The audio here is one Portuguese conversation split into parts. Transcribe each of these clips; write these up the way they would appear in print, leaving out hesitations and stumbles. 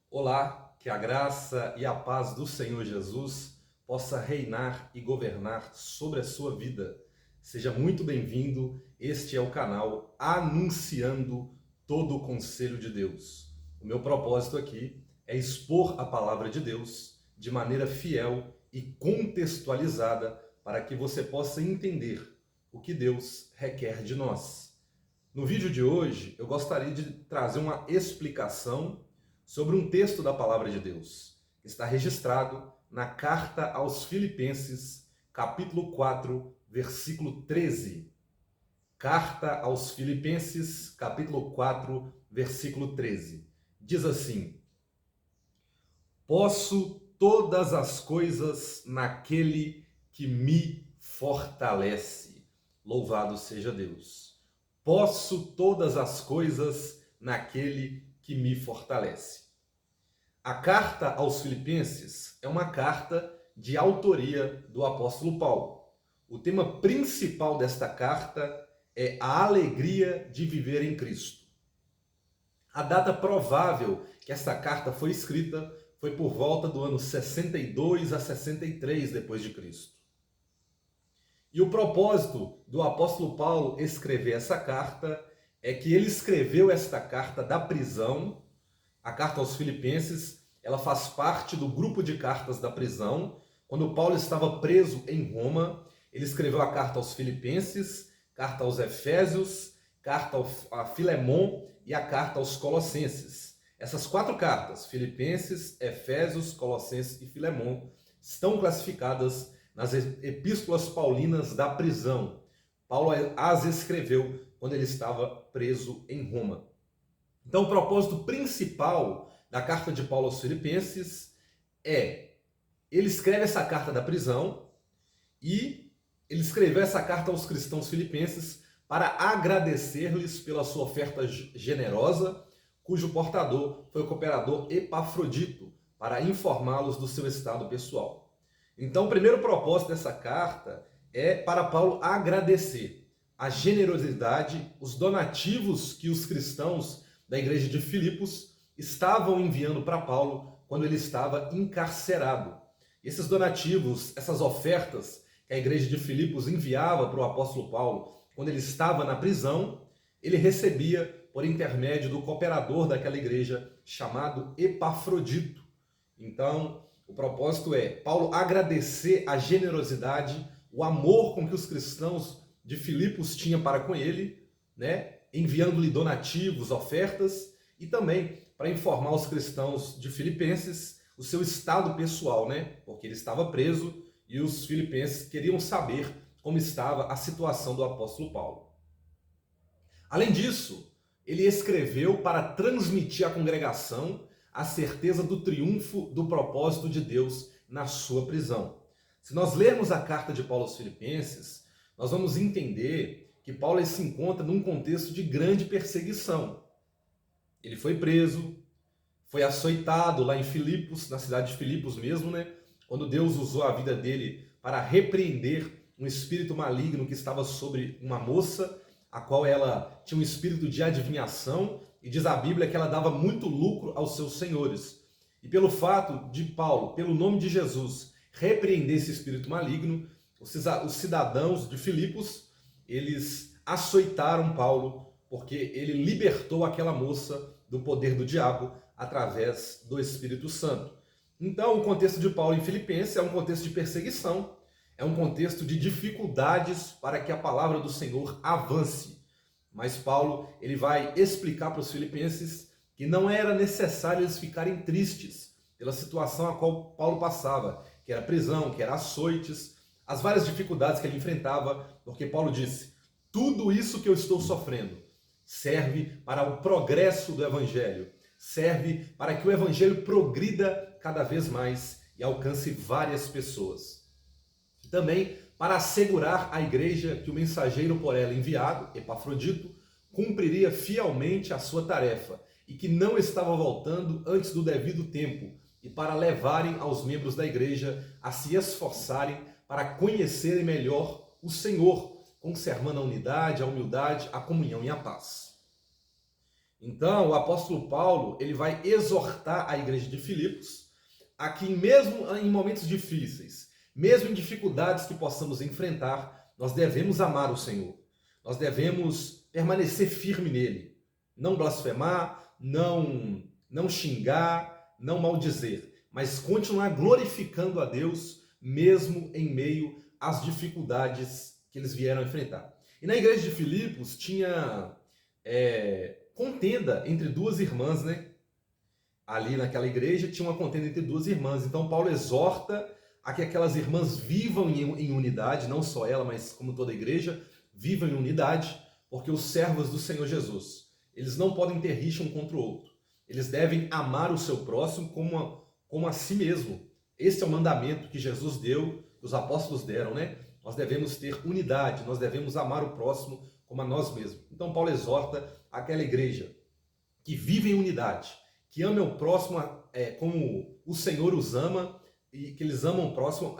Olá, que a graça e a paz do Senhor Jesus possa reinar e governar sobre a sua vida. Seja muito bem-vindo. Este é o canal Anunciando todo o Conselho de Deus. O meu propósito aqui é expor a palavra de Deus de maneira fiel e contextualizada para que você possa entender o que Deus requer de nós. No vídeo de hoje, eu gostaria de trazer uma explicação sobre um texto da Palavra de Deus, que está registrado na Carta aos Filipenses, capítulo 4, versículo 13. Carta aos Filipenses, capítulo 4, versículo 13. Diz assim: Posso todas as coisas naquele que me fortalece. Louvado seja Deus. Posso todas as coisas naquele que me fortalece. A carta aos Filipenses é uma carta de autoria do apóstolo Paulo. O tema principal desta carta é a alegria de viver em Cristo. A data provável que esta carta foi escrita foi por volta do ano 62 a 63 depois de Cristo. E o propósito do apóstolo Paulo escrever essa carta é que ele escreveu esta carta da prisão. A carta aos Filipenses, ela faz parte do grupo de cartas da prisão. Quando Paulo estava preso em Roma, ele escreveu a carta aos Filipenses, carta aos Efésios, carta a Filemon e a carta aos Colossenses. Essas quatro cartas, Filipenses, Efésios, Colossenses e Filemon, estão classificadas nas epístolas paulinas da prisão. Paulo as escreveu quando ele estava preso em Roma. Então, o propósito principal da carta de Paulo aos Filipenses ele escreve essa carta da prisão e ele escreveu essa carta aos cristãos filipenses para agradecer-lhes pela sua oferta generosa, cujo portador foi o cooperador Epafrodito, para informá-los do seu estado pessoal. Então, o primeiro propósito dessa carta é para Paulo agradecer a generosidade, os donativos que os cristãos da igreja de Filipos estavam enviando para Paulo quando ele estava encarcerado. Esses donativos, essas ofertas que a igreja de Filipos enviava para o apóstolo Paulo quando ele estava na prisão, ele recebia por intermédio do cooperador daquela igreja chamado Epafrodito. Então, o propósito é Paulo agradecer a generosidade, o amor com que os cristãos de Filipos tinham para com ele, né? Enviando-lhe donativos, ofertas, e também para informar os cristãos de Filipenses o seu estado pessoal, né? Porque ele estava preso e os filipenses queriam saber como estava a situação do apóstolo Paulo. Além disso, ele escreveu para transmitir à congregação a certeza do triunfo do propósito de Deus na sua prisão. Se nós lermos a carta de Paulo aos Filipenses, nós vamos entender que Paulo se encontra num contexto de grande perseguição. Ele foi preso, foi açoitado lá em Filipos, na cidade de Filipos mesmo, né? Quando Deus usou a vida dele para repreender um espírito maligno que estava sobre uma moça, a qual ela tinha um espírito de adivinhação, e diz a Bíblia que ela dava muito lucro aos seus senhores. E pelo fato de Paulo, pelo nome de Jesus, repreender esse espírito maligno, os cidadãos de Filipos, eles açoitaram Paulo, porque ele libertou aquela moça do poder do diabo através do Espírito Santo. Então, o contexto de Paulo em Filipenses é um contexto de perseguição, é um contexto de dificuldades para que a palavra do Senhor avance. Mas Paulo, ele vai explicar para os filipenses que não era necessário eles ficarem tristes pela situação a qual Paulo passava, que era prisão, que era açoites, as várias dificuldades que ele enfrentava, porque Paulo disse: tudo isso que eu estou sofrendo serve para o progresso do evangelho, serve para que o evangelho progrida cada vez mais e alcance várias pessoas. Também para assegurar à igreja que o mensageiro por ela enviado, Epafrodito, cumpriria fielmente a sua tarefa e que não estava voltando antes do devido tempo, e para levarem aos membros da igreja a se esforçarem para conhecerem melhor o Senhor, conservando a unidade, a humildade, a comunhão e a paz. Então, o apóstolo Paulo, ele vai exortar a igreja de Filipos a que mesmo em momentos difíceis, mesmo em dificuldades que possamos enfrentar, nós devemos amar o Senhor. Nós devemos permanecer firme nele, não blasfemar, não xingar, não maldizer, mas continuar glorificando a Deus mesmo em meio às dificuldades que eles vieram enfrentar. E na igreja de Filipos tinha contenda entre duas irmãs, né? Ali naquela igreja tinha uma contenda entre duas irmãs. Então Paulo exorta a que aquelas irmãs vivam em unidade, não só ela, mas como toda a igreja, vivam em unidade, porque os servos do Senhor Jesus, eles não podem ter rixa um contra o outro. Eles devem amar o seu próximo como a si mesmo. Esse é o mandamento que Jesus deu, que os apóstolos deram, né? Nós devemos ter unidade, nós devemos amar o próximo como a nós mesmos. Então Paulo exorta aquela igreja que vive em unidade, que ama o próximo como o Senhor os ama, e que eles amam o próximo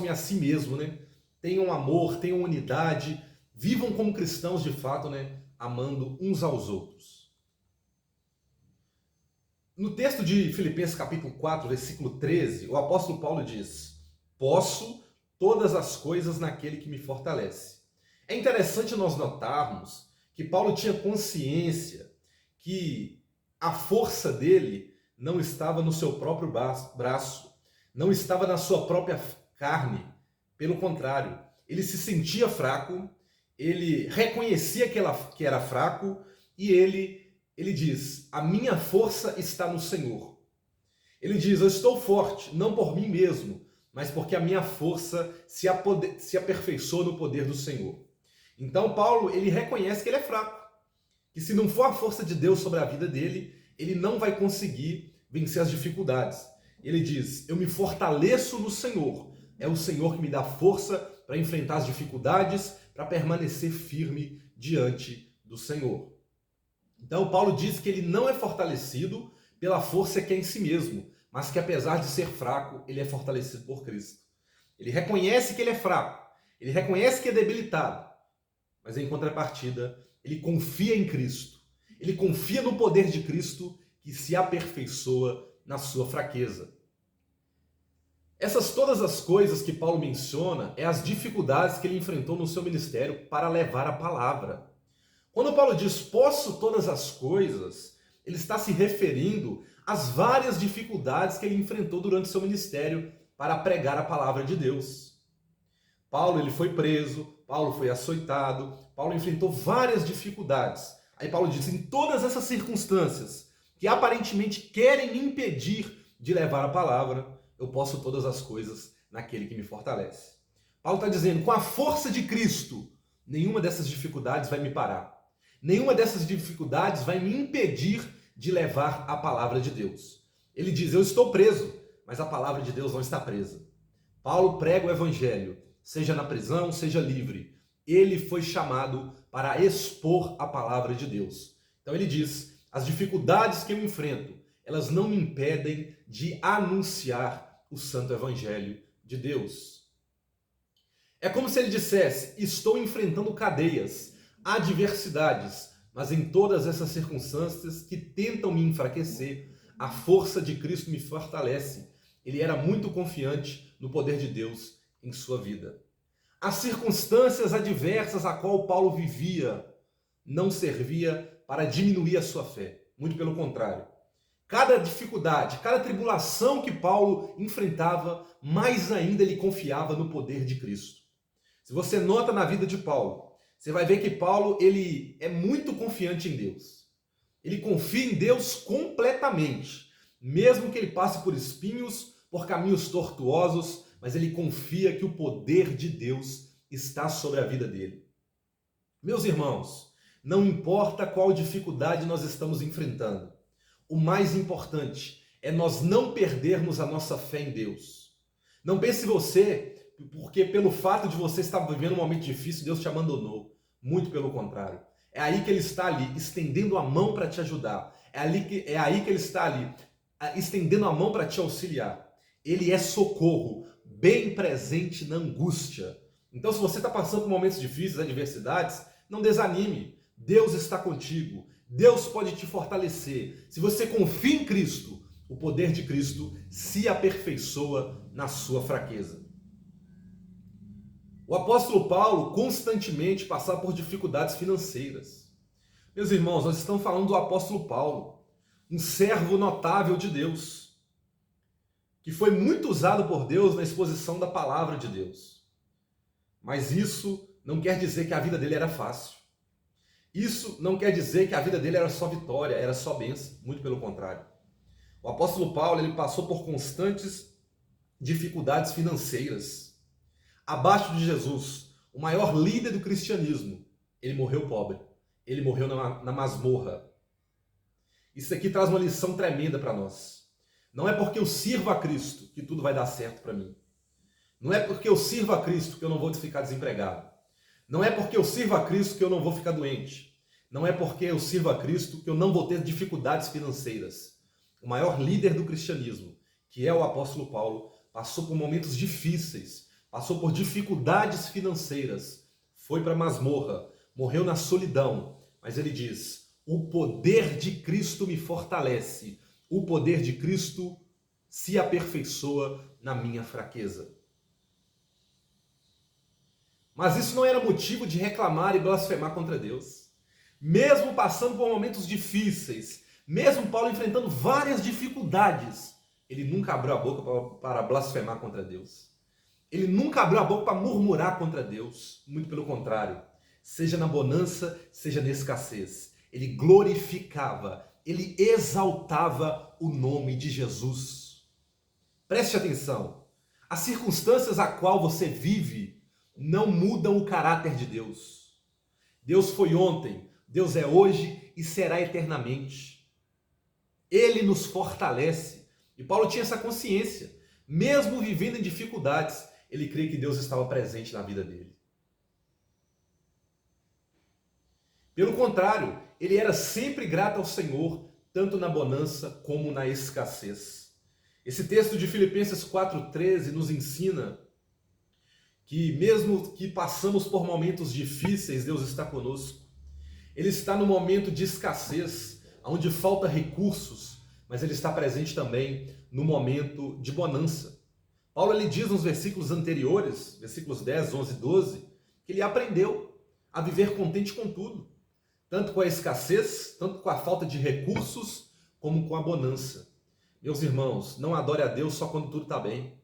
e a si mesmo, né? Tenham amor, tenham unidade, vivam como cristãos de fato, né? Amando uns aos outros. No texto de Filipenses capítulo 4, versículo 13, o apóstolo Paulo diz: posso todas as coisas naquele que me fortalece. É interessante nós notarmos que Paulo tinha consciência que a força dele não estava no seu próprio braço, não estava na sua própria carne. Pelo contrário, ele se sentia fraco, ele reconhecia que era fraco e ele diz: a minha força está no Senhor. Ele diz: eu estou forte, não por mim mesmo, mas porque a minha força se aperfeiçoa no poder do Senhor. Então Paulo, ele reconhece que ele é fraco, que se não for a força de Deus sobre a vida dele, ele não vai conseguir vencer as dificuldades. Ele diz: eu me fortaleço no Senhor. É o Senhor que me dá força para enfrentar as dificuldades, para permanecer firme diante do Senhor. Então Paulo diz que ele não é fortalecido pela força que é em si mesmo, mas que apesar de ser fraco, ele é fortalecido por Cristo. Ele reconhece que ele é fraco, ele reconhece que é debilitado, mas em contrapartida, ele confia em Cristo. Ele confia no poder de Cristo que se aperfeiçoa na sua fraqueza. Essas todas as coisas que Paulo menciona é as dificuldades que ele enfrentou no seu ministério para levar a palavra. Quando Paulo diz posso todas as coisas, ele está se referindo às várias dificuldades que ele enfrentou durante seu ministério para pregar a palavra de Deus. Paulo ele foi preso, Paulo foi açoitado, Paulo enfrentou várias dificuldades. Aí Paulo diz: em todas essas circunstâncias que aparentemente querem me impedir de levar a palavra, eu posso todas as coisas naquele que me fortalece. Paulo está dizendo: com a força de Cristo, nenhuma dessas dificuldades vai me parar. Nenhuma dessas dificuldades vai me impedir de levar a palavra de Deus. Ele diz: eu estou preso, mas a palavra de Deus não está presa. Paulo prega o evangelho, seja na prisão, seja livre. Ele foi chamado para expor a palavra de Deus. Então ele diz: as dificuldades que eu enfrento, elas não me impedem de anunciar o santo evangelho de Deus. É como se ele dissesse: estou enfrentando cadeias, adversidades, mas em todas essas circunstâncias que tentam me enfraquecer, a força de Cristo me fortalece. Ele era muito confiante no poder de Deus em sua vida. As circunstâncias adversas a qual Paulo vivia não servia para diminuir a sua fé. Muito pelo contrário. Cada dificuldade, cada tribulação que Paulo enfrentava, mais ainda ele confiava no poder de Cristo. Se você nota na vida de Paulo, você vai ver que Paulo ele é muito confiante em Deus. Ele confia em Deus completamente, mesmo que ele passe por espinhos, por caminhos tortuosos, mas ele confia que o poder de Deus está sobre a vida dele. Meus irmãos, não importa qual dificuldade nós estamos enfrentando, o mais importante é nós não perdermos a nossa fé em Deus. Não pense você, porque pelo fato de você estar vivendo um momento difícil, Deus te abandonou. Muito pelo contrário. É aí que Ele está ali, estendendo a mão para te ajudar. É aí que Ele está ali, estendendo a mão para te auxiliar. Ele é socorro, bem presente na angústia. Então, se você está passando por momentos difíceis, adversidades, não desanime. Deus está contigo. Deus pode te fortalecer. Se você confia em Cristo, o poder de Cristo se aperfeiçoa na sua fraqueza. O apóstolo Paulo constantemente passava por dificuldades financeiras. Meus irmãos, nós estamos falando do apóstolo Paulo, um servo notável de Deus, que foi muito usado por Deus na exposição da palavra de Deus. Mas isso não quer dizer que a vida dele era fácil. Isso não quer dizer que a vida dele era só vitória, era só bênção, muito pelo contrário. O apóstolo Paulo, ele passou por constantes dificuldades financeiras. Abaixo de Jesus, o maior líder do cristianismo, ele morreu pobre. Ele morreu na masmorra. Isso aqui traz uma lição tremenda para nós. Não é porque eu sirvo a Cristo que tudo vai dar certo para mim. Não é porque eu sirvo a Cristo que eu não vou ficar desempregado. Não é porque eu sirvo a Cristo que eu não vou ficar doente. Não é porque eu sirvo a Cristo que eu não vou ter dificuldades financeiras. O maior líder do cristianismo, que é o apóstolo Paulo, passou por momentos difíceis, passou por dificuldades financeiras, foi para a masmorra, morreu na solidão, mas ele diz: o poder de Cristo me fortalece, o poder de Cristo se aperfeiçoa na minha fraqueza. Mas isso não era motivo de reclamar e blasfemar contra Deus. Mesmo passando por momentos difíceis, mesmo Paulo enfrentando várias dificuldades, ele nunca abriu a boca para blasfemar contra Deus. Ele nunca abriu a boca para murmurar contra Deus. Muito pelo contrário. Seja na bonança, seja na escassez. Ele glorificava, ele exaltava o nome de Jesus. Preste atenção. As circunstâncias a qual você vive não mudam o caráter de Deus. Deus foi ontem, Deus é hoje e será eternamente. Ele nos fortalece. E Paulo tinha essa consciência. Mesmo vivendo em dificuldades, ele crê que Deus estava presente na vida dele. Pelo contrário, ele era sempre grato ao Senhor, tanto na bonança como na escassez. Esse texto de Filipenses 4,13 nos ensina que mesmo que passamos por momentos difíceis, Deus está conosco. Ele está no momento de escassez, onde falta recursos, mas ele está presente também no momento de bonança. Paulo ele diz nos versículos anteriores, versículos 10, 11 e 12, que ele aprendeu a viver contente com tudo, tanto com a escassez, tanto com a falta de recursos, como com a bonança. Meus irmãos, não adore a Deus só quando tudo está bem.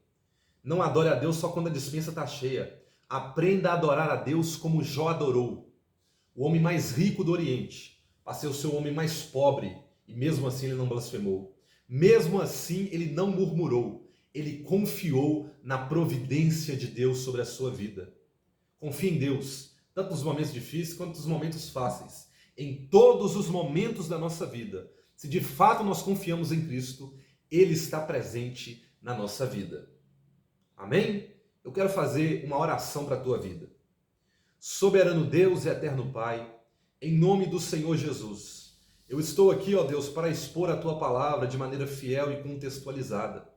Não adore a Deus só quando a despensa está cheia. Aprenda a adorar a Deus como Jó adorou. O homem mais rico do Oriente, para ser o seu homem mais pobre, e mesmo assim ele não blasfemou. Mesmo assim ele não murmurou. Ele confiou na providência de Deus sobre a sua vida. Confie em Deus, tanto nos momentos difíceis quanto nos momentos fáceis. Em todos os momentos da nossa vida, se de fato nós confiamos em Cristo, Ele está presente na nossa vida. Amém? Eu quero fazer uma oração para a tua vida. Soberano Deus e eterno Pai, em nome do Senhor Jesus, eu estou aqui, ó Deus, para expor a tua palavra de maneira fiel e contextualizada.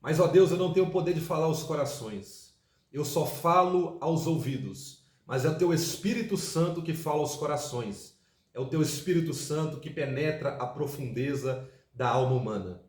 Mas, ó Deus, eu não tenho o poder de falar aos corações. Eu só falo aos ouvidos. Mas é o teu Espírito Santo que fala aos corações. É o teu Espírito Santo que penetra a profundeza da alma humana.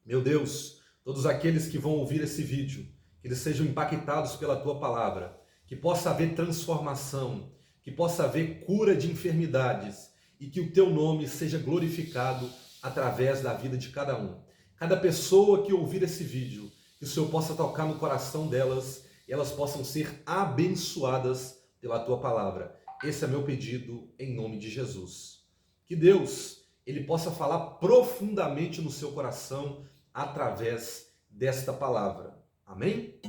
Meu Deus, todos aqueles que vão ouvir esse vídeo, que eles sejam impactados pela tua palavra, que possa haver transformação, que possa haver cura de enfermidades e que o teu nome seja glorificado através da vida de cada um. Cada pessoa que ouvir esse vídeo, que o Senhor possa tocar no coração delas e elas possam ser abençoadas pela tua palavra. Esse é meu pedido em nome de Jesus. Que Deus, Ele possa falar profundamente no seu coração através desta palavra. Amém?